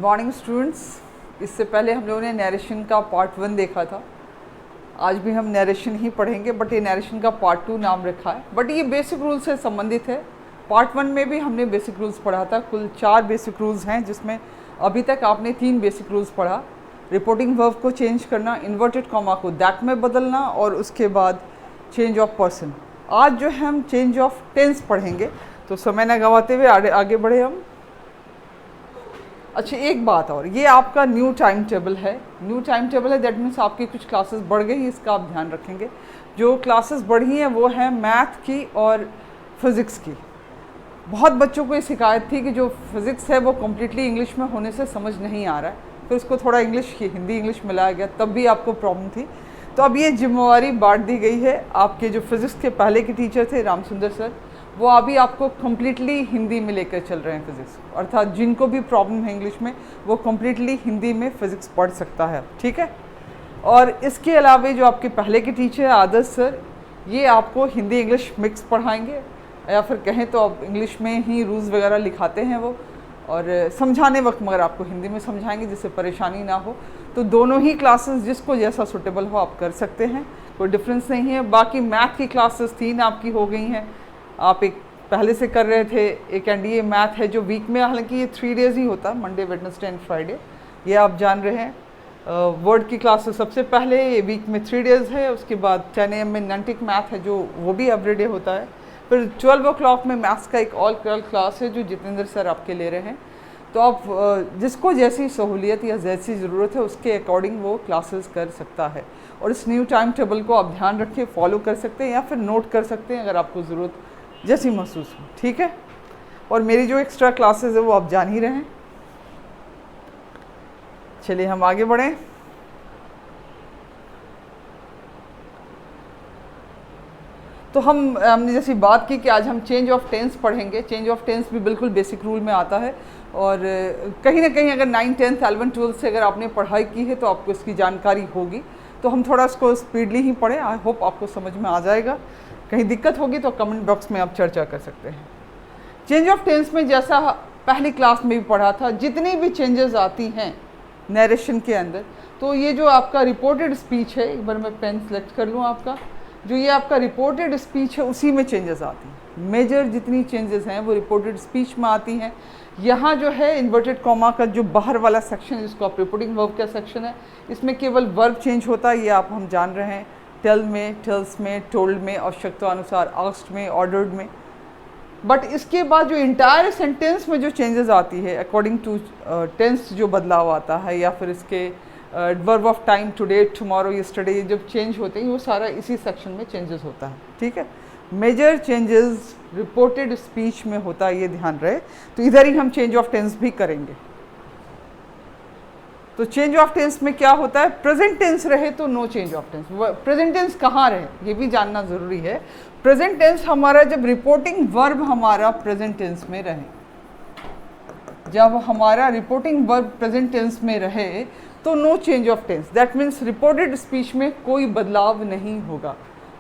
Morning students. इससे पहले हम लोगों ने नरेशन का पार्ट 1 देखा था। आज भी हम नरेशन ही पढ़ेंगे, बट ये नरेशन का पार्ट 2 नाम रखा है, बट ये बेसिक रूल से संबंधित है। पार्ट 1 में भी हमने बेसिक रूल्स पढ़ा था। कुल 4 बेसिक रूल्स हैं, जिसमें अभी तक आपने 3 बेसिक रूल्स पढ़ा। रिपोर्टिंग वर्ब को चेंज करना, इन्वर्टेड कॉमा को दैट में बदलना, और उसके बाद चेंज ऑफ पर्सन। आज जो है हम चेंज ऑफ टेंस पढ़ेंगे, तो समय न गंवाते हुए आगे बढ़े हम। अच्छा, एक बात और, ये आपका न्यू टाइम टेबल है। न्यू टाइम टेबल है, दैट मीन्स आपकी कुछ क्लासेस बढ़ गई, इसका आप ध्यान रखेंगे। जो क्लासेस बढ़ी हैं वो है मैथ की और फिज़िक्स की। बहुत बच्चों को ये शिकायत थी कि जो फिज़िक्स है वो कम्प्लीटली इंग्लिश में होने से समझ नहीं आ रहा है, फिर उसको थोड़ा हिंदी इंग्लिश मिलाया गया, तब भी आपको प्रॉब्लम थी। तो अब ये जिम्मेवारी बांट दी गई है। आपके जो फिज़िक्स के पहले के टीचर थे रामसुंदर सर, वो अभी आपको कम्प्लीटली हिंदी में लेकर चल रहे हैं फिज़िक्स, अर्थात जिनको भी प्रॉब्लम है इंग्लिश में वो कम्प्लीटली हिंदी में फ़िज़िक्स पढ़ सकता है, ठीक है। और इसके अलावा जो आपके पहले के टीचर आदर्श सर, ये आपको हिंदी इंग्लिश मिक्स पढ़ाएंगे, या फिर कहें तो अब इंग्लिश में ही रूल्स वगैरह लिखाते हैं वो, और समझाने वक्त मगर आपको हिंदी में समझाएंगे जिससे परेशानी ना हो। तो दोनों ही क्लासेस जिसको जैसा सूटेबल हो आप कर सकते हैं, कोई डिफरेंस नहीं है। बाकी मैथ की क्लासेस 3 आपकी हो गई हैं। आप एक पहले से कर रहे थे, एक एनडीए मैथ है जो वीक में, हालांकि ये 3 डेज़ ही होता है, मंडे वेडनेसडे एंड फ्राइडे, ये आप जान रहे हैं। वर्ड की क्लासेस सबसे पहले ये वीक में 3 डेज़ है। उसके बाद 10 AM में नैंटिक मैथ है जो वो भी एवरीडे होता है। फिर 12 o'clock में मैथ्स का एक ऑल क्लास है जो जितेंद्र सर आपके ले रहे हैं। तो आप जिसको जैसी सहूलियत या जैसी ज़रूरत है उसके अकॉर्डिंग वो क्लासेस कर सकता है। और इस न्यू टाइम टेबल को आप ध्यान रखिए, फॉलो कर सकते हैं या फिर नोट कर सकते हैं अगर आपको ज़रूरत जैसी महसूस हो, ठीक है। और मेरी जो एक्स्ट्रा क्लासेस है वो आप जान ही रहे हैं। चलिए हम आगे बढ़ें। तो हमने जैसी बात की कि आज हम चेंज ऑफ टेंस पढ़ेंगे। चेंज ऑफ टेंस भी बिल्कुल बेसिक रूल में आता है, और कहीं ना कहीं अगर 9, 10, 11, 12 से अगर आपने पढ़ाई की है तो आपको इसकी जानकारी होगी। तो हम थोड़ा इसको स्पीडली ही पढ़ें, आई होप आपको समझ में आ जाएगा। कहीं दिक्कत होगी तो कमेंट बॉक्स में आप चर्चा कर सकते हैं। चेंज ऑफ टेंस में जैसा पहली क्लास में भी पढ़ा था, जितनी भी चेंजेस आती हैं नरेशन के अंदर, तो ये जो आपका रिपोर्टेड स्पीच है, एक बार मैं पेन सेलेक्ट कर लूँ आपका, जो ये आपका रिपोर्टेड स्पीच है उसी में चेंजेस आती हैं। मेजर जितनी चेंजेस हैं वो रिपोर्टेड स्पीच में आती हैं। यहाँ जो है इन्वर्टेड कॉमा का जो बाहर वाला सेक्शन, जिसको आप रिपोर्टिंग वर्ब का सेक्शन है, इसमें केवल वर्ब चेंज होता है, ये आप हम जान रहे हैं। टेल में, टेल्स में, टोल्ड में, आवश्यकता अनुसार आस्क्ड में, ऑर्डर्ड में। बट इसके बाद जो इंटायर सेंटेंस में जो चेंजेस आती है अकॉर्डिंग टू टेंस, जो बदलाव आता है, या फिर इसके verb of time, today, tomorrow, yesterday, जब चेंज होते हैं वो सारा इसी सेक्शन में चेंजेस होता है, ठीक है। मेजर चेंजेस रिपोर्टेड स्पीच में होता है, ये ध्यान रहे। तो इधर ही हम चेंज ऑफ टेंस भी करेंगे। तो चेंज ऑफ टेंस में क्या होता है, प्रेजेंट टेंस रहे तो no change of tense. Present tense कहाँ रहे ये भी जानना ज़रूरी है। प्रेजेंट टेंस हमारा जब रिपोर्टिंग वर्ब हमारा प्रेजेंट टेंस में रहे, जब हमारा रिपोर्टिंग वर्ब प्रेजेंट टेंस में रहे तो no change of tense, that means reported speech में कोई बदलाव नहीं होगा।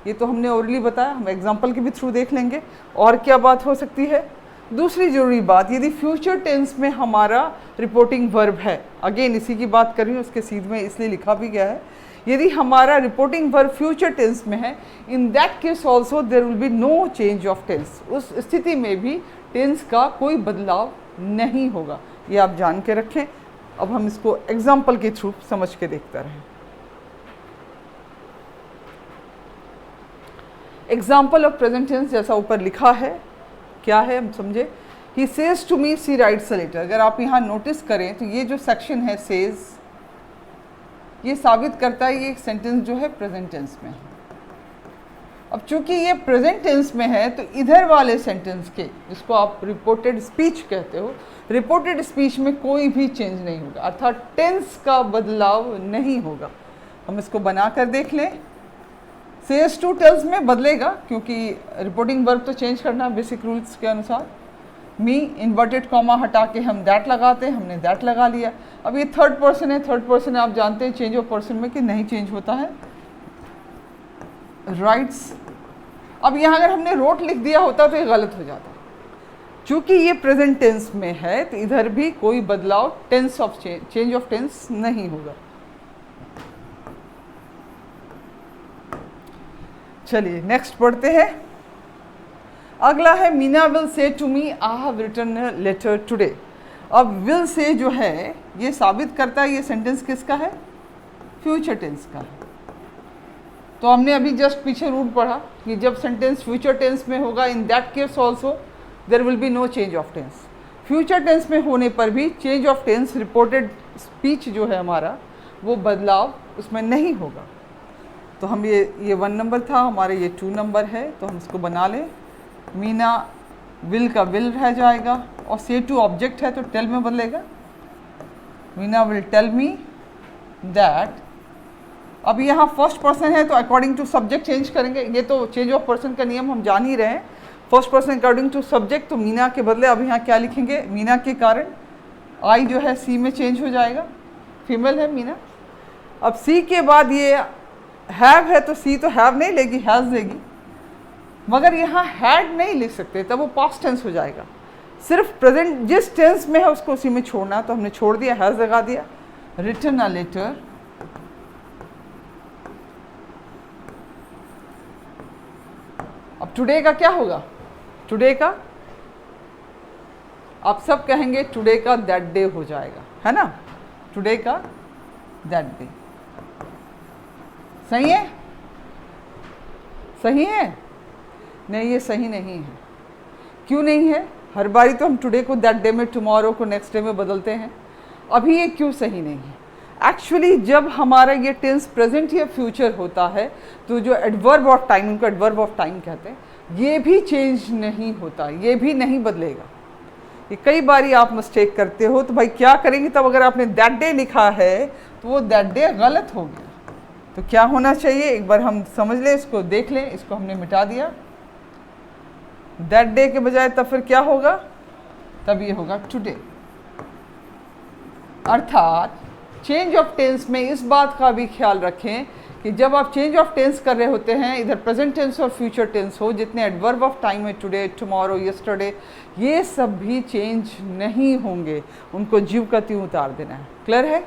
ये तो हमने ओरली बताया, हम एग्जाम्पल के भी थ्रू देख लेंगे। और क्या बात हो सकती है, दूसरी ज़रूरी बात, यदि फ्यूचर टेंस में हमारा रिपोर्टिंग वर्ब है, अगेन इसी की बात कर रही हूँ, उसके सीध में इसलिए लिखा भी गया है, यदि हमारा रिपोर्टिंग वर्ब फ्यूचर टेंस में है, in that case also there will be no change of tense. उस स्थिति में भी टेंस का कोई बदलाव नहीं होगा, ये आप जान के रखें। अब हम इसको एग्जाम्पल के थ्रू समझ के देखते रहें। एग्जाम्पल ऑफ प्रेजेंट टेंस जैसा ऊपर लिखा है, क्या है हम समझे। He says to me she writes a letter. अगर आप यहाँ नोटिस करें तो ये जो सेक्शन है सेज, ये साबित करता है ये सेंटेंस जो है प्रेजेंट टेंस में है। अब चूंकि ये प्रेजेंट टेंस में है तो इधर वाले सेंटेंस के, जिसको आप रिपोर्टेड स्पीच कहते हो, रिपोर्टेड स्पीच में कोई भी चेंज नहीं होगा, अर्थात टेंस का बदलाव नहीं होगा। हम इसको बना कर देख लें। सेज टू टेल्स में बदलेगा, क्योंकि रिपोर्टिंग वर्ब तो चेंज करना बेसिक रूल्स के अनुसार। मी, इन्वर्टेड कॉमा हटा के हम दैट लगाते हैं, हमने दैट लगा लिया। अब ये थर्ड पर्सन है, थर्ड पर्सन आप जानते हैं चेंज ऑफ पर्सन में कि नहीं चेंज होता है। राइट्स, अब यहाँ अगर हमने रोट लिख दिया होता तो ये गलत हो जाता। चूंकि ये प्रेजेंट टेंस में है तो इधर भी कोई बदलाव tense of change of tense नहीं होगा। चलिए नेक्स्ट पढ़ते हैं। अगला है Meena will say to me I have written a letter today. अब विल से जो है ये साबित करता है ये सेंटेंस किसका है, फ्यूचर टेंस का है। तो हमने अभी जस्ट पीछे रूल पढ़ा कि जब सेंटेंस फ्यूचर टेंस में होगा in that case also there will be no change of tense. Future tense में होने पर भी change of tense reported speech जो है हमारा वो बदलाव उसमें नहीं होगा। तो हम ये 1 नंबर था, हमारे ये 2 नंबर है, तो हम इसको बना लें। मीना विल का विल रह जाएगा और से टू ऑब्जेक्ट है तो टेल में बदलेगा। Meena will tell me that. अब यहाँ फर्स्ट पर्सन है तो अकॉर्डिंग टू सब्जेक्ट चेंज करेंगे। ये तो चेंज ऑफ पर्सन का नियम हम जान ही रहे हैं। First person according to subject, तो मीना के बदले अब यहाँ क्या लिखेंगे, मीना के कारण आई जो है सी में चेंज हो जाएगा, फीमेल है मीना। अब सी के बाद ये हैव है तो सी तो हैव नहीं लेगी, हैज़ लेगी, मगर यहाँ हैड नहीं लिख सकते, तब वो पास्ट टेंस हो जाएगा। सिर्फ प्रेजेंट जिस टेंस में है उसको उसी में छोड़ना, तो हमने छोड़ दिया, हैज़ लगा दिया। रिटन अ लेटर, अब टुडे का क्या होगा, टुडे का आप सब कहेंगे टुडे का दैट डे हो जाएगा, है ना, टुडे का दैट डे। सही है, सही है? नहीं, ये सही नहीं है। क्यों नहीं है? हर बारी तो हम टुडे को दैट डे में, टुमारो को नेक्स्ट डे में बदलते हैं। अभी ये क्यों सही नहीं है? एक्चुअली जब हमारा ये टेंस प्रेजेंट या फ्यूचर होता है तो जो एडवर्ब ऑफ टाइम, उनको एडवर्ब ऑफ टाइम कहते हैं, ये भी चेंज नहीं होता, ये भी नहीं बदलेगा। ये कई बारी आप मिस्टेक करते हो, तो भाई क्या करेंगे तब अगर आपने दैट डे लिखा है तो वो दैट डे गलत हो गया। तो क्या होना चाहिए, एक बार हम समझ लें, इसको देख लें। इसको हमने मिटा दिया, दैट डे के बजाय, तब फिर क्या होगा, तब ये होगा टुडे। अर्थात चेंज ऑफ टेंस में इस बात का भी ख्याल रखें कि जब आप चेंज ऑफ टेंस कर रहे होते हैं, इधर प्रेजेंट टेंस और फ्यूचर टेंस हो, जितने एडवर्ब ऑफ टाइम है, टुडे, टुमारो, यस्टरडे, ये सब भी चेंज नहीं होंगे, उनको जीव का त्यों उतार देना है। क्लियर है?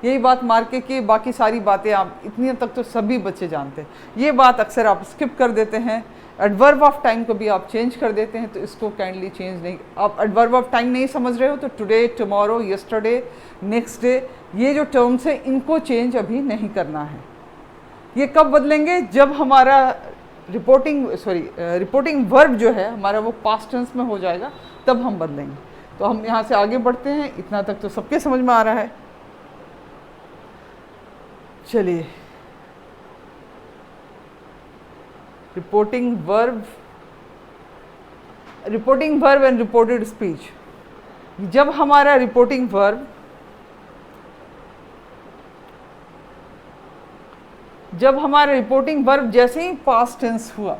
यही बात मार के बाकी सारी बातें आप इतनी तक तो सभी बच्चे जानते हैं। ये बात अक्सर आप स्किप कर देते हैं। एडवर्ब ऑफ टाइम को भी आप चेंज कर देते हैं, तो इसको काइंडली चेंज नहीं। आप एडवर्ब ऑफ टाइम नहीं समझ रहे हो तो today, tomorrow, yesterday, next day, ये जो टर्म्स हैं इनको चेंज अभी नहीं करना है। ये कब बदलेंगे, जब हमारा रिपोर्टिंग वर्ब जो है हमारा वो पास्ट टेंस में हो जाएगा, तब हम बदलेंगे। तो हम यहाँ से आगे बढ़ते हैं। इतना तक तो सबके समझ में आ रहा है। चलिए, reporting verb and reported speech. जब हमारा रिपोर्टिंग वर्ब जैसे ही पास्ट टेंस हुआ,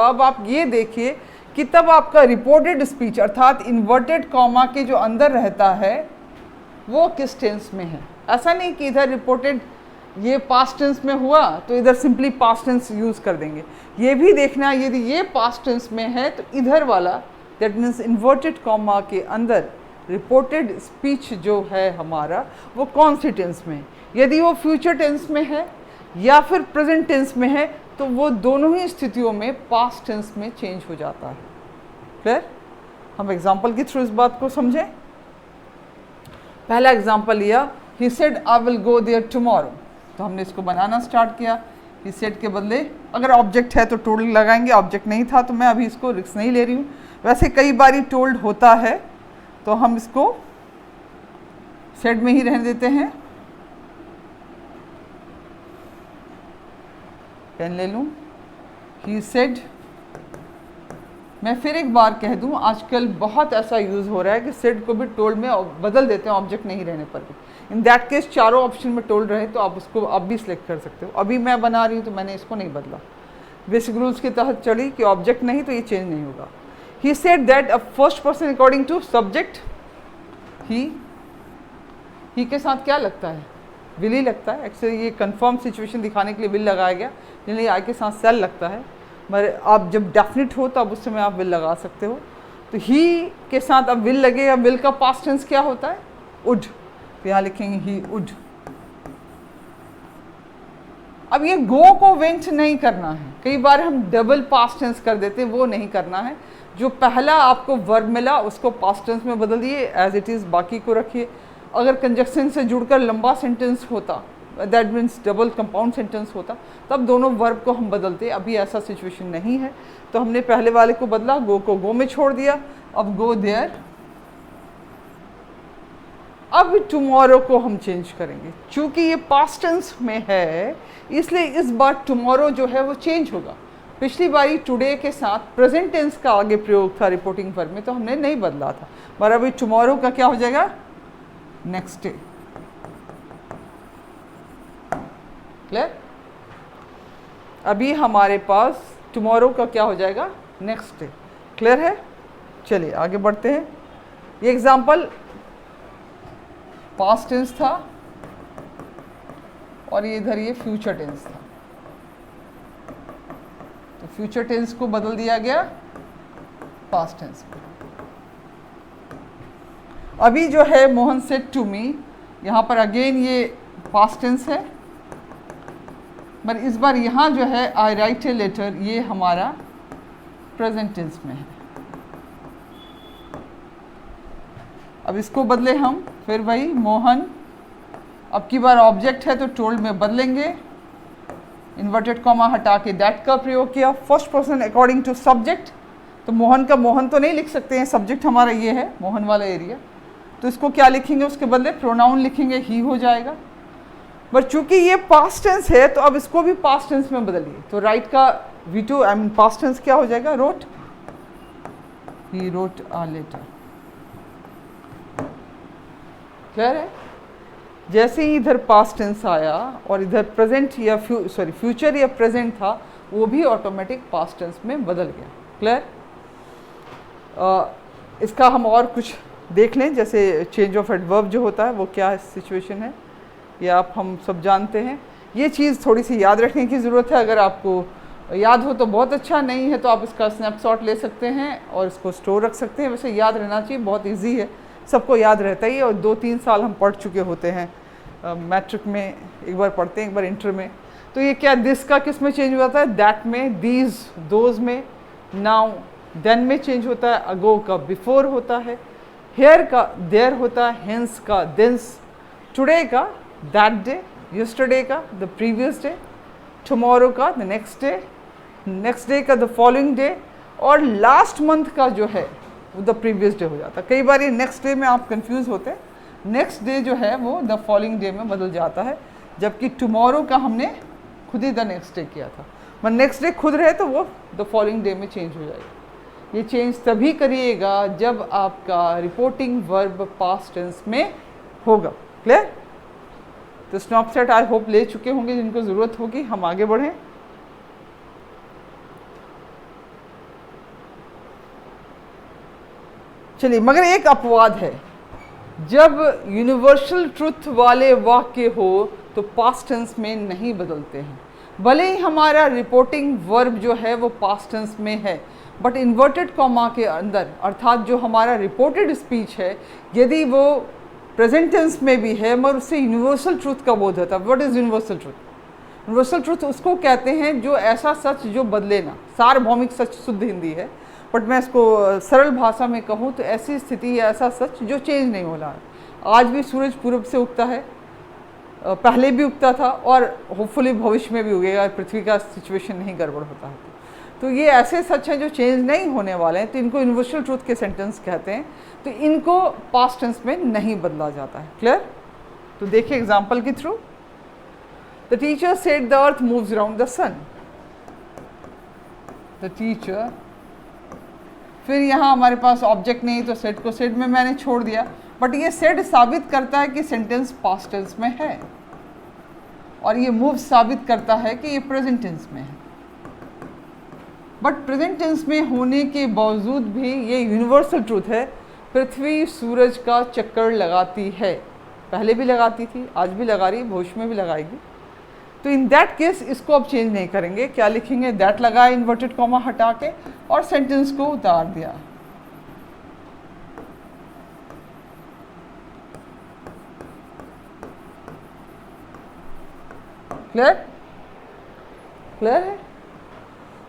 अब आप ये देखिए कि तब आपका रिपोर्टेड स्पीच अर्थात इन्वर्टेड कॉमा के जो अंदर रहता है वो किस टेंस में है। ऐसा नहीं कि इधर रिपोर्टेड ये पास्ट टेंस में हुआ तो इधर सिंपली पास्ट टेंस यूज़ कर देंगे। ये भी देखना, यदि ये पास्ट टेंस में है तो इधर वाला, दैट मीन्स इन्वर्टेड कॉमा के अंदर रिपोर्टेड स्पीच जो है हमारा वो कौन सी टेंस में है। यदि वो फ्यूचर टेंस में है या फिर प्रेजेंट टेंस में है तो वो दोनों ही स्थितियों में पास्ट टेंस में चेंज हो जाता है। क्लियर? हम एग्जाम्पल के थ्रू इस बात को समझें। पहला एग्जाम्पल लिया, he said I will go there tomorrow. तो हमने इसको बनाना स्टार्ट किया। ही सेड के बदले अगर ऑब्जेक्ट है तो टोल्ड लगाएंगे, ऑब्जेक्ट नहीं था तो मैं अभी इसको रिस्क नहीं ले रही हूँ। वैसे कई बारी टोल्ड होता है तो हम इसको सेड में ही रहने देते हैं। पेन ले लूँ। ही सेड, मैं फिर एक बार कह दूं, आजकल बहुत ऐसा यूज़ हो रहा है कि सेड को भी टोल्ड में बदल देते हैं ऑब्जेक्ट नहीं रहने पर भी। इन दैट केस चारों ऑप्शन में टोल्ड रहे तो आप उसको आप भी सिलेक्ट कर सकते हो। अभी मैं बना रही हूँ तो मैंने इसको नहीं बदला, बेसिक रूल्स के तहत चली कि ऑब्जेक्ट नहीं तो ये चेंज नहीं होगा। He said that a first person according to subject, he के साथ क्या लगता है, विल ही लगता है। एक्चुअली ये कंफर्म सिचुएशन दिखाने के लिए विल लगाया गया, जिन्हें आई के साथ सेल लगता है। मगर आप जब डेफिनेट हो तब उस समय आप विल लगा सकते हो। तो ही के साथ अब विल लगेगा, विल का पास्ट टेंस क्या होता है? वुड। तो यहाँ लिखेंगे ही वुड। अब ये गो को वेंट नहीं करना है, कई बार हम डबल पास्ट टेंस कर देते हैं, वो नहीं करना है। जो पहला आपको वर्ब मिला उसको पास्ट टेंस में बदल दिए एज इट इज़, बाकी को रखिए। अगर कंजक्शन से जुड़कर लंबा सेंटेंस होता, that means double compound sentence होता, तब दोनों वर्ब को हम बदलते। अभी ऐसा सिचुएशन नहीं है, तो हमने पहले वाले को बदला, गो को गो में छोड़ दिया। अब गो देयर। अब टुमारो को हम चेंज करेंगे, चूंकि ये पास्ट टेंस में है इसलिए इस बार टुमारो जो है वो चेंज होगा। पिछली बारी टुडे के साथ प्रेजेंट टेंस का आगे प्रयोग था रिपोर्टिंग वर्ब में, तो हमने नहीं बदला था। पर अभी टुमारो का क्या हो जाएगा? Next day. क्लियर? अभी हमारे पास टुमारो का क्या हो जाएगा? Next day. क्लियर है? चलिए आगे बढ़ते हैं। ये एग्जाम्पल पास्ट टेंस था और ये इधर ये फ्यूचर टेंस था, तो फ्यूचर टेंस को बदल दिया गया पास्ट टेंस में। अभी जो है मोहन सेड टू मी, यहाँ पर अगेन ये पास्ट टेंस है, पर इस बार यहाँ जो है आई राइट ए लेटर, ये हमारा प्रेजेंट टेंस में है। अब इसको बदले हम, फिर वही मोहन, अब की बार ऑब्जेक्ट है तो टोल्ड में बदलेंगे, इन्वर्टेड कॉमा हटा के दैट का प्रयोग किया। First person according to subject, तो मोहन का मोहन तो नहीं लिख सकते हैं, सब्जेक्ट हमारा ये है मोहन वाला एरिया, तो इसको क्या लिखेंगे? उसके बदले प्रोनाउन लिखेंगे, ही हो जाएगा। पर चूंकि ये पास्ट टेंस है तो अब इसको भी पास्ट टेंस में बदलिए, तो राइट का V2 I mean past tense क्या हो जाएगा? Wrote. He wrote a letter. Clear है? जैसे ही इधर पास्ट टेंस आया और इधर प्रेजेंट या फ्यूचर या प्रेजेंट था, वो भी ऑटोमेटिक पास्ट टेंस में बदल गया। क्लियर? इसका हम और कुछ देख लें, जैसे चेंज ऑफ एडवर्ब जो होता है वो क्या सिचुएशन है, ये आप हम सब जानते हैं। ये चीज़ थोड़ी सी याद रखने की ज़रूरत है, अगर आपको याद हो तो बहुत अच्छा, नहीं है तो आप इसका स्नैपशॉट ले सकते हैं और इसको स्टोर रख सकते हैं। वैसे याद रहना चाहिए, बहुत ईजी है, सबको याद रहता ही है, और 2-3 साल हम पढ़ चुके होते हैं। मैट्रिक में एक बार पढ़ते हैं, एक बार इंटर में। तो ये क्या, दिस का किस में चेंज होता है? दैट में, दीज दोज में, नाउ देन में चेंज होता है, अगो का बिफोर होता है, हेयर का देयर होता है, हेंस का देंस, टुडे का दैट डे, यस्टरडे का द प्रीवियस डे, टुमारो का the next day, next day का द फॉलोइंग डे, और लास्ट मंथ का जो है वो द प्रीवियस डे हो जाता है। कई बार ये नेक्स्ट डे में आप कंफ्यूज होते हैं, नेक्स्ट डे जो है वो द फॉलोइंग डे में बदल जाता है, जबकि टुमारो का हमने खुद ही द नेक्स्ट डे किया था। पर नेक्स्ट डे खुद रहे तो वो द फॉलोइंग डे में चेंज हो जाएगा। ये चेंज तभी करिएगा जब आपका रिपोर्टिंग वर्ब पास्ट टेंस में होगा। क्लियर? तो स्नैपशॉट आई होप ले चुके होंगे जिनको ज़रूरत होगी। हम आगे बढ़ें। चलिए, मगर एक अपवाद है, जब यूनिवर्सल ट्रुथ वाले वाक्य हो तो पास्ट टेंस में नहीं बदलते हैं। भले ही हमारा रिपोर्टिंग वर्ब जो है वो पास्ट टेंस में है, बट इन्वर्टेड कॉमा के अंदर, अर्थात जो हमारा रिपोर्टेड स्पीच है, यदि वो प्रेजेंट टेंस में भी है मगर उससे यूनिवर्सल ट्रुथ का बोध होता है। What is universal truth? Universal truth उसको कहते हैं जो ऐसा सच जो बदले ना, सार्वभौमिक सच शुद्ध हिंदी है, बट मैं इसको सरल भाषा में कहूँ तो ऐसी स्थिति है, ऐसा सच जो चेंज नहीं हो रहा है। आज भी सूरज पूर्व से उगता है, पहले भी उगता था और होपफुली भविष्य में भी उगेगा, पृथ्वी का सिचुएशन नहीं गड़बड़ होता है। तो ये ऐसे सच हैं जो चेंज नहीं होने वाले हैं, तो इनको यूनिवर्सल ट्रुथ के सेंटेंस कहते हैं। तो इनको पास्ट टेंस में नहीं बदला जाता है। क्लियर? तो देखिए एग्जाम्पल के थ्रू। The teacher said the earth moves around the sun. The teacher, फिर यहाँ हमारे पास ऑब्जेक्ट नहीं तो सेड को सेड में मैंने छोड़ दिया, बट ये सेड साबित करता है कि सेंटेंस पास्ट टेंस में है, और ये मूव साबित करता है कि ये प्रेजेंट टेंस में है। बट प्रेजेंट टेंस में होने के बावजूद भी ये यूनिवर्सल ट्रूथ है, पृथ्वी सूरज का चक्कर लगाती है। पहले भी लगाती थी, आज भी लगा रही है, भविष्य में भी लगाएगी। तो इन दैट केस इसको अब चेंज नहीं करेंगे, क्या लिखेंगे, दैट लगाया इन्वर्टेड कॉमा हटा के और सेंटेंस को उतार दिया। क्लियर? क्लियर है?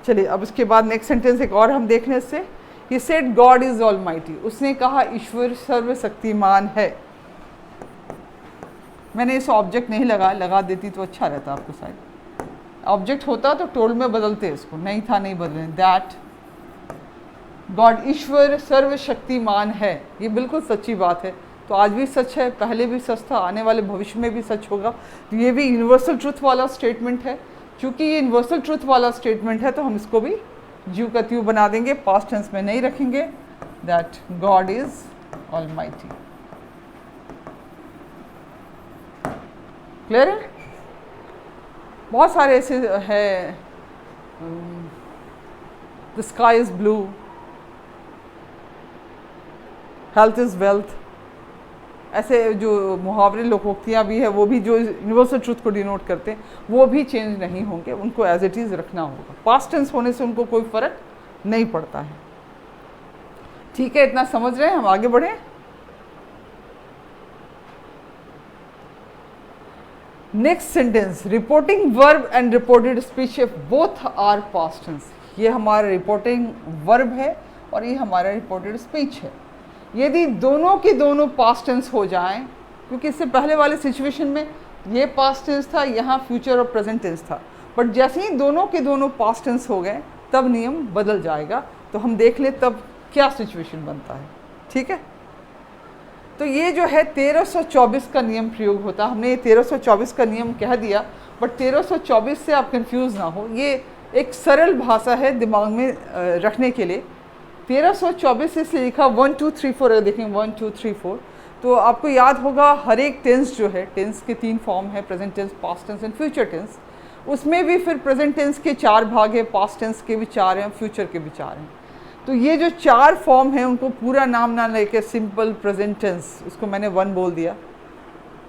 चलिए अब इसके बाद नेक्स्ट सेंटेंस एक और हम देखने से, He said God is Almighty, उसने कहा ईश्वर सर्वशक्तिमान है। मैंने इस ऑब्जेक्ट नहीं लगा देती तो अच्छा रहता आपको, शायद ऑब्जेक्ट होता तो टोल्ड में बदलते इसको, नहीं था नहीं बदले। दैट गॉड ईश्वर सर्वशक्तिमान है, ये बिल्कुल सच्ची बात है। तो आज भी सच है, पहले भी सच था, आने वाले भविष्य में भी सच होगा। तो ये भी यूनिवर्सल ट्रुथ वाला स्टेटमेंट है। चूँकि ये यूनिवर्सल ट्रुथ वाला स्टेटमेंट है तो हम इसको भी ज्यू का त्यू बना देंगे, पास्ट टेंस में नहीं रखेंगे। That God is almighty. Clear है? बहुत सारे ऐसे है, the sky is blue, health is wealth, ऐसे जो मुहावरे लोकोक्तियाँ भी है वो भी जो यूनिवर्सल ट्रुथ को डिनोट करते हैं वो भी चेंज नहीं होंगे, उनको एज इट इज़ रखना होगा। पास्ट टेंस होने से उनको कोई फर्क नहीं पड़ता है। ठीक है, इतना समझ रहे हैं, हम आगे बढ़ें। Next sentence, reporting verb and reported speech both are past tense. ये हमारा रिपोर्टिंग वर्ब है और ये हमारा रिपोर्टेड स्पीच है। यदि दोनों के दोनों पास्ट टेंस हो जाएं, क्योंकि इससे पहले वाले सिचुएशन में ये पास्ट टेंस था, यहाँ फ्यूचर और प्रेजेंट टेंस था, बट जैसे ही दोनों के दोनों पास्ट टेंस हो गए तब नियम बदल जाएगा। तो हम देख लें तब क्या सिचुएशन बनता है। ठीक है, तो ये जो है 1324 का नियम प्रयोग होता है। हमने ये 1324 का नियम कह दिया, बट 1324 से आप कंफ्यूज ना हो, ये एक सरल भाषा है दिमाग में रखने के लिए। 1324 इसलिए लिखा 1 2 3 4, देखें 1 2 3 4, तो आपको याद होगा हर एक टेंस जो है, टेंस के 3 फॉर्म है, present tense, past tense and future tense. उसमें भी फिर प्रेजेंट टेंस के 4 भाग हैं, पास्ट टेंस के भी 4 हैं, फ्यूचर के भी 4 हैं। तो ये जो 4 फॉर्म हैं उनको पूरा नाम ना लेके सिंपल प्रेजेंट टेंस, उसको मैंने 1 बोल दिया,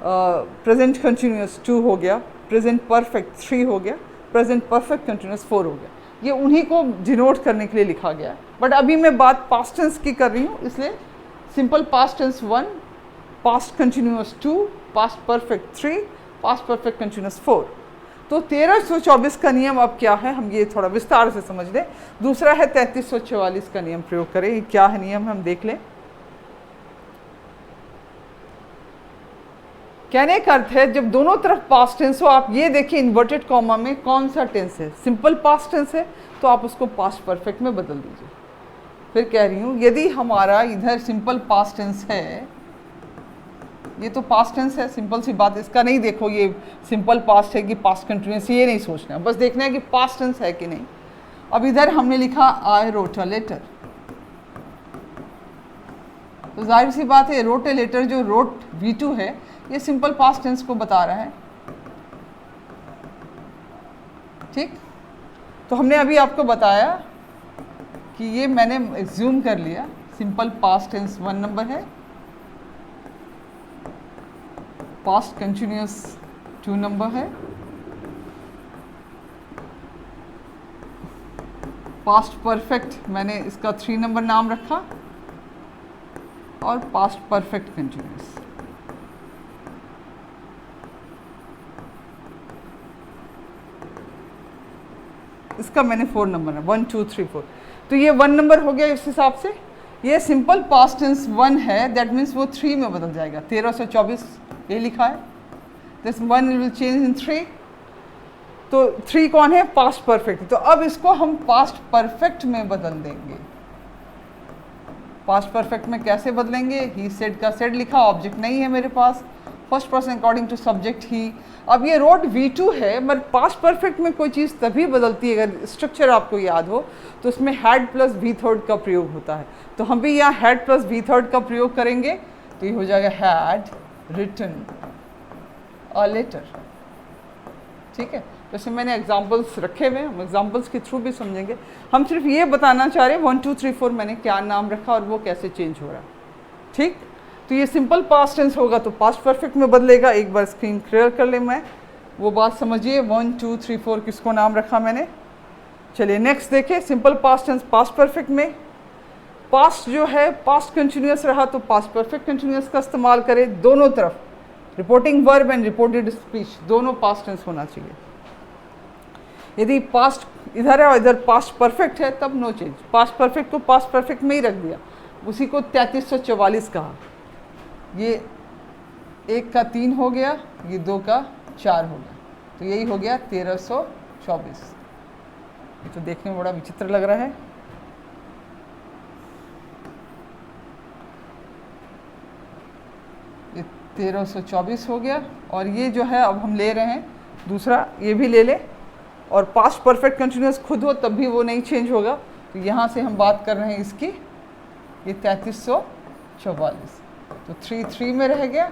प्रेजेंट कंटिन्यूअस 2 हो गया, प्रेजेंट परफेक्ट 3 हो गया, प्रेजेंट परफेक्ट कंटिन्यूअस 4 हो गया। ये उन्हीं को डिनोट करने के लिए लिखा गया है। बट अभी मैं बात पास्ट टेंस की कर रही हूँ, इसलिए simple past tense 1, past continuous 2, past perfect 3, past perfect continuous 4। तो 1324 का नियम अब क्या है, हम ये थोड़ा विस्तार से समझ लें। दूसरा है 3344 का नियम प्रयोग करें। ये क्या है नियम, हम देख लें। कहने का अर्थ है जब दोनों तरफ पास्ट टेंस हो, आप ये देखिए इन्वर्टेड कॉमा में कौन सा टेंस है, सिंपल पास्ट टेंस है तो आप उसको पास्ट परफेक्ट में बदल दीजिए। फिर कह रही हूँ, यदि हमारा इधर सिंपल पास्ट टेंस है, ये तो पास्ट टेंस है, सिंपल सी बात, इसका नहीं देखो ये सिंपल पास्ट है कि पास्ट कंटिन्यूअस, ये नहीं सोचना, बस देखना है कि पास्ट टेंस है कि नहीं। अब इधर हमने लिखा आई रोट अ लेटर, तो जाहिर सी बात है रोट ए लेटर, जो रोट V2 है ये सिंपल पास्ट टेंस को बता रहा है। ठीक, तो हमने अभी आपको बताया कि ये मैंने एज्यूम कर लिया सिंपल पास्ट टेंस 1 नंबर है, पास्ट कंटिन्यूअस 2 नंबर है, पास्ट परफेक्ट मैंने इसका 3 नंबर नाम रखा, और पास्ट परफेक्ट कंटिन्यूअस। इसका मैंने 4 नंबर है, 1 2 3 4, तो ये 1 नंबर हो गया। इस हिसाब से ये सिंपल पास्ट टेंस 1 है, दैट मीन्स वो 3 में बदल जाएगा। 1324 ये लिखा है, दिस 1 विल चेंज इन 3, तो 3 कौन है, पास्ट परफेक्ट। तो अब इसको हम पास्ट परफेक्ट में बदल देंगे। पास्ट परफेक्ट में कैसे बदलेंगे, ही सेड का सेड लिखा, ऑब्जेक्ट नहीं है मेरे पास, first person according to subject he. अब ये रोट V2 है, मगर पास्ट परफेक्ट में कोई चीज़ तभी बदलती है, अगर स्ट्रक्चर आपको याद हो तो उसमें हैड प्लस V3 का प्रयोग होता है। तो हम भी यहाँ हैड प्लस V3 का प्रयोग करेंगे, तो ये हो जाएगा हैड रिटन अ लेटर। ठीक है, जैसे मैंने एग्जाम्पल्स रखे हुए हैं, हम एग्जाम्पल्स के थ्रू भी समझेंगे। हम सिर्फ ये बताना चाह रहे हैं 1 2 3 4 मैंने क्या नाम रखा और वो कैसे चेंज हो रहा है। ठीक, तो ये सिंपल पास्ट टेंस होगा तो पास्ट परफेक्ट में बदलेगा। एक बार स्क्रीन क्लियर कर ले मैं, वो बात समझिए। 1 2 3 4 किसको नाम रखा मैंने। चलिए नेक्स्ट देखिए, simple past tense past perfect में पास्ट जो है पास्ट कंटिन्यूअस रहा तो पास्ट परफेक्ट कंटिन्यूअस का इस्तेमाल करें। दोनों तरफ reporting verb and reported speech दोनों पास्ट टेंस होना चाहिए। यदि पास्ट इधर है और इधर पास्ट परफेक्ट है तब नो चेंज। पास्ट परफेक्ट को पास्ट परफेक्ट में ही रख दिया, उसी को 3344 कहा। ये 1 का 3 हो गया, ये 2 का 4 हो गया, तो यही हो गया 1324। ये तो देखने में बड़ा विचित्र लग रहा है। ये 1324 हो गया। और ये जो है अब हम ले रहे हैं दूसरा, ये भी ले ले। और पास्ट परफेक्ट कंटिन्यूअस खुद हो तब भी वो नहीं चेंज होगा। तो यहाँ से हम बात कर रहे हैं इसकी, ये 3344। तो 3 3 में रह गया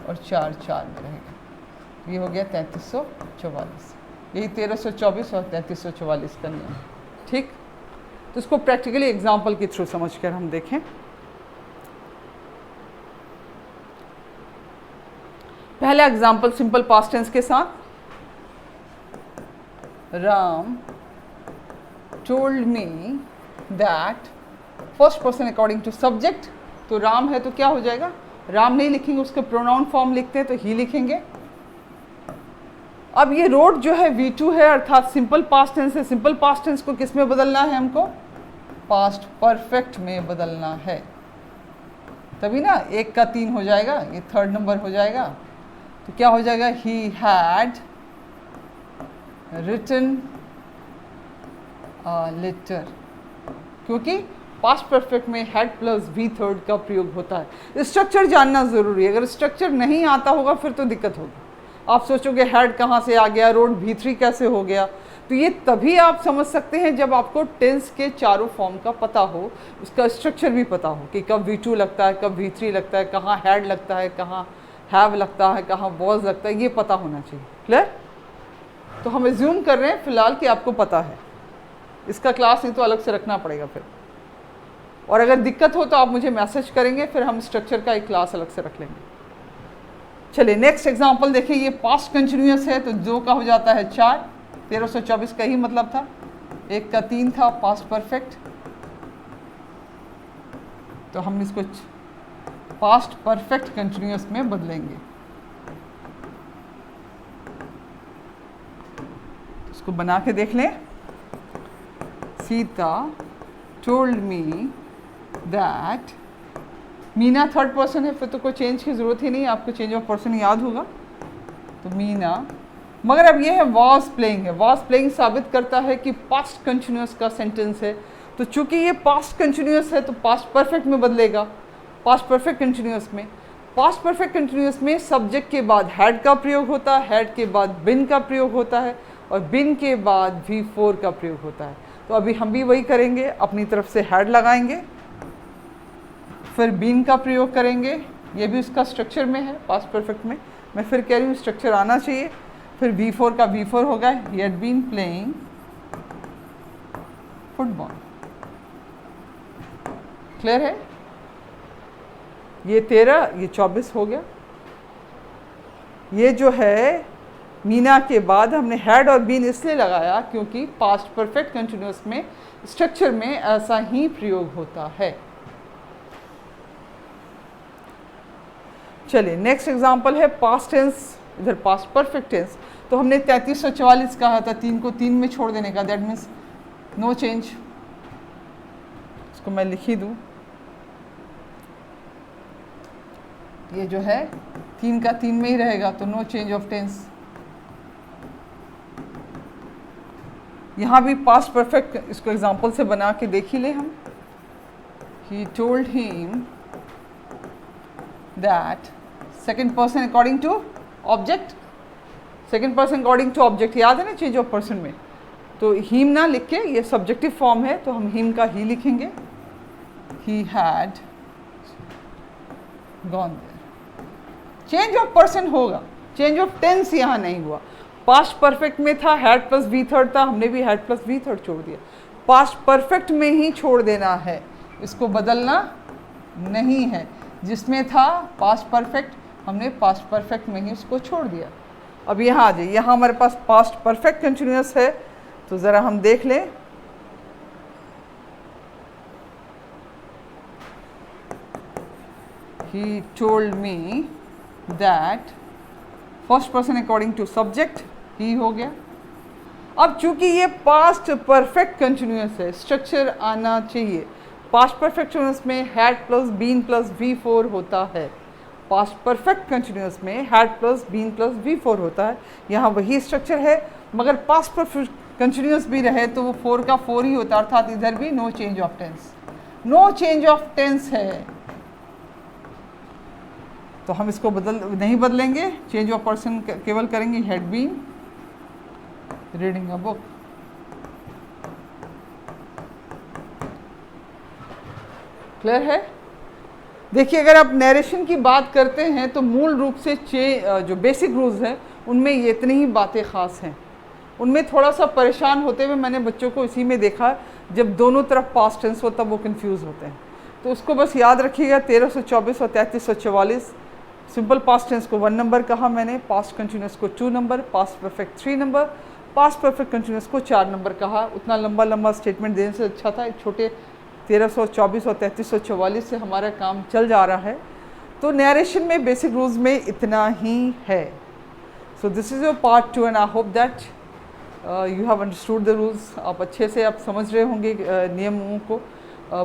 और 4 4 में रह गया। ये हो गया 3344। यही 1324 और 3344 का नियम। ठीक, तो इसको प्रैक्टिकली एग्जाम्पल के थ्रू समझ कर हम देखें। पहला एग्जाम्पल सिंपल पास्ट टेंस के साथ। Ram told me that, first person according to subject, तो राम है तो क्या हो जाएगा, राम नहीं लिखेंगे, उसके प्रोनाउन फॉर्म लिखते हैं तो ही लिखेंगे। अब ये रोड जो है V2 है, अर्थात सिंपल पास्ट टेंस है। सिंपल पास्ट टेंस को किस में बदलना है हमको, पास्ट परफेक्ट में बदलना है। तभी ना 1 का 3 हो जाएगा, ये थर्ड नंबर हो जाएगा। तो क्या हो जाएगा, ही हैड रिटन लेटर, क्योंकि पास्ट परफेक्ट में हैड प्लस वी थर्ड का प्रयोग होता है। स्ट्रक्चर जानना ज़रूरी है, अगर स्ट्रक्चर नहीं आता होगा फिर तो दिक्कत होगी। आप सोचोगे हैड कहाँ से आ गया, रोड V3 कैसे हो गया। तो ये तभी आप समझ सकते हैं जब आपको टेंस के चारों फॉर्म का पता हो, उसका स्ट्रक्चर भी पता हो कि कब V2 लगता है, कब V3 लगता है, कहाँ हैड लगता है, कहाँ हैव लगता है, कहाँ वॉज लगता है, ये पता होना चाहिए। क्लियर। तो हम एज्यूम कर रहे हैं फिलहाल कि आपको पता है। इसका क्लास नहीं तो अलग से रखना पड़ेगा फिर, और अगर दिक्कत हो तो आप मुझे मैसेज करेंगे, फिर हम स्ट्रक्चर का एक क्लास अलग से रख लेंगे। चलिए नेक्स्ट एग्जांपल देखिए। ये पास्ट कंटिन्यूअस है तो 2 का हो जाता है 4, 1324 का ही मतलब था। 1 का 3 था पास्ट परफेक्ट, तो हम इसको पास्ट परफेक्ट कंटिन्यूअस में बदलेंगे। इसको बना के देख लें। Sita told me that, Meena third person है, फिर तो कोई चेंज की ज़रूरत ही नहीं, आपको चेंज ऑफ पर्सन याद होगा। तो मीना, मगर अब ये है वॉज प्लेइंग है। वॉज प्लेइंग साबित करता है कि पास्ट कंटिन्यूअस का सेंटेंस है, तो चूंकि ये पास्ट कंटिन्यूअस है तो पास्ट परफेक्ट में बदलेगा। पास्ट परफेक्ट कंटिन्यूअस में, पास्ट परफेक्ट कंटिन्यूअस में सब्जेक्ट के बाद हैड का प्रयोग होता है, हैड के बाद बिन का प्रयोग होता है, और बिन के बाद V4 का प्रयोग होता है। तो अभी हम भी वही करेंगे, अपनी तरफ से हैड लगाएंगे, फिर बीन का प्रयोग करेंगे। ये भी उसका स्ट्रक्चर में है पास्ट परफेक्ट में। मैं फिर कह रही हूँ स्ट्रक्चर आना चाहिए। फिर V4 का V4 होगा, he had been playing football. Clear है। ये 13, ये 24 हो गया। ये जो है मीना के बाद हमने हैड और बीन इसलिए लगाया क्योंकि पास्ट परफेक्ट कंटिन्यूअस में स्ट्रक्चर में ऐसा ही प्रयोग होता है। चलिए नेक्स्ट एग्जांपल है पास्ट टेंस, इधर पास्ट परफेक्ट टेंस। तो हमने 3344 कहा था, 3 को 3 में छोड़ देने का, दैट मीन्स नो चेंज। इसको मैं लिख ही दूँ। ये जो है 3 का 3 में ही रहेगा, तो नो चेंज ऑफ टेंस। यहाँ भी पास्ट परफेक्ट, इसको एग्जांपल से बना के देख ही ले हम। He told him that, second person according to object, second person according to object याद है ना चेंज ऑफ पर्सन में। तो हिम ना लिख के, ये सब्जेक्टिव फॉर्म है तो हम हिम का ही लिखेंगे। He had gone there. Change of person होगा, चेंज ऑफ टेंस यहाँ नहीं हुआ। पास्ट परफेक्ट में था हैड प्लस वी थर्ड था, हमने भी हैड प्लस वी थर्ड छोड़ दिया। पास्ट परफेक्ट में ही छोड़ देना है, इसको बदलना नहीं है। जिसमें था पास्ट परफेक्ट, हमने पास्ट परफेक्ट में ही उसको छोड़ दिया। अब यहाँ आ जाइए, यहाँ हमारे पास पास्ट परफेक्ट कंटिन्यूअस है, तो ज़रा हम देख लें। He told me that first person according to subject, he हो गया। अब चूंकि ये पास्ट परफेक्ट कंटिन्यूअस है, स्ट्रक्चर आना चाहिए। पास्ट परफेक्ट कंटिन्यूअस में had plus been plus V4 होता है। पास्ट परफेक्ट कंटिन्यूअस में had plus been plus V4 होता है। यहाँ वही स्ट्रक्चर है, मगर पास्ट परफेक्ट कंटिन्यूअस भी रहे तो वो 4 का 4 ही होता है, अर्थात इधर भी no change of tense, no change of tense है। तो हम इसको नहीं बदलेंगे, चेंज ऑफ पर्सन केवल करेंगे had been reading a book. Clear है? देखिए, अगर आप नरेशन की बात करते हैं तो मूल रूप से जो बेसिक रूल्स हैं उनमें ये इतनी ही बातें ख़ास हैं। उनमें थोड़ा सा परेशान होते हुए मैंने बच्चों को इसी में देखा, जब दोनों तरफ पास्ट टेंस हो तब वो कंफ्यूज होते हैं। तो उसको बस याद रखिएगा, 1324 और 3344। सिंपल पास्ट टेंस को 1 नंबर कहा मैंने, पास्ट कंटिन्यूअस को 2 number, past perfect 3 number, past perfect continuous को 4 नंबर कहा। उतना लंबा लंबा स्टेटमेंट देने से अच्छा था, एक छोटे 1324 और 3344 से हमारा काम चल जा रहा है। तो नरेशन में बेसिक रूल्स में इतना ही है। So this is your part 2 and I hope that you have understood the rules. आप अच्छे से आप समझ रहे होंगे नियमों को।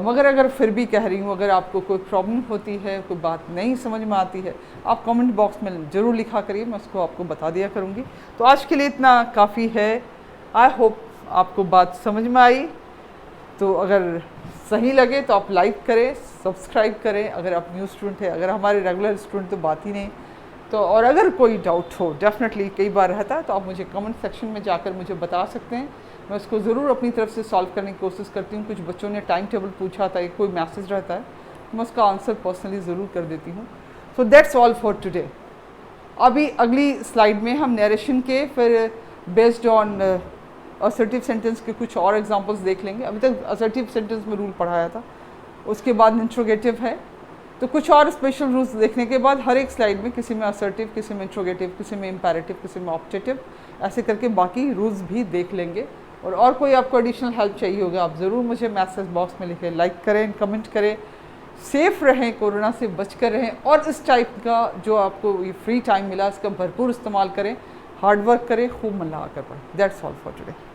मगर अगर फिर भी कह रही हूँ, अगर आपको कोई प्रॉब्लम होती है, कोई बात नहीं समझ में आती है, आप कमेंट बॉक्स में ज़रूर लिखा करिए, मैं उसको आपको बता दिया करूँगी। तो आज के लिए इतना काफ़ी है। आई होप आपको बात समझ में आई। तो अगर सही लगे तो आप लाइक करें, सब्सक्राइब करें अगर आप न्यू स्टूडेंट है। अगर हमारे रेगुलर स्टूडेंट तो बात ही नहीं। तो और अगर कोई डाउट हो, डेफिनेटली कई बार रहता है, तो आप मुझे कमेंट सेक्शन में जाकर मुझे बता सकते हैं। मैं उसको ज़रूर अपनी तरफ से सॉल्व करने की कोशिश करती हूँ। कुछ बच्चों ने टाइम टेबल पूछा था, कोई मैसेज रहता है, तो मैं उसका आंसर पर्सनली ज़रूर कर देती हूँ। So that's all for today. अभी अगली स्लाइड में हम नरेशन के फिर बेस्ड ऑन असर्टिव सेंटेंस के कुछ और एग्जांपल्स देख लेंगे। अभी तक असर्टिव सेंटेंस में रूल पढ़ाया था, उसके बाद इंट्रोगेटिव है। तो कुछ और स्पेशल रूल्स देखने के बाद हर एक स्लाइड में किसी में असर्टिव, किसी में इंट्रोगेटिव, किसी में इम्पेरेटिव, किसी में ऑप्टेटिव, ऐसे करके बाकी रूल्स भी देख लेंगे। और कोई आपको एडिशनल हेल्प चाहिए होगा, आप ज़रूर मुझे मैसेज बॉक्स में लिखें, लाइक करें, कमेंट करें। सेफ़ रहें, कोरोना से बच कर रहें, और इस टाइप का जो आपको ये फ्री टाइम मिला इसका भरपूर इस्तेमाल करें, हार्ड वर्क करें, खूब मन लगा कर पढ़ें। That's all for today.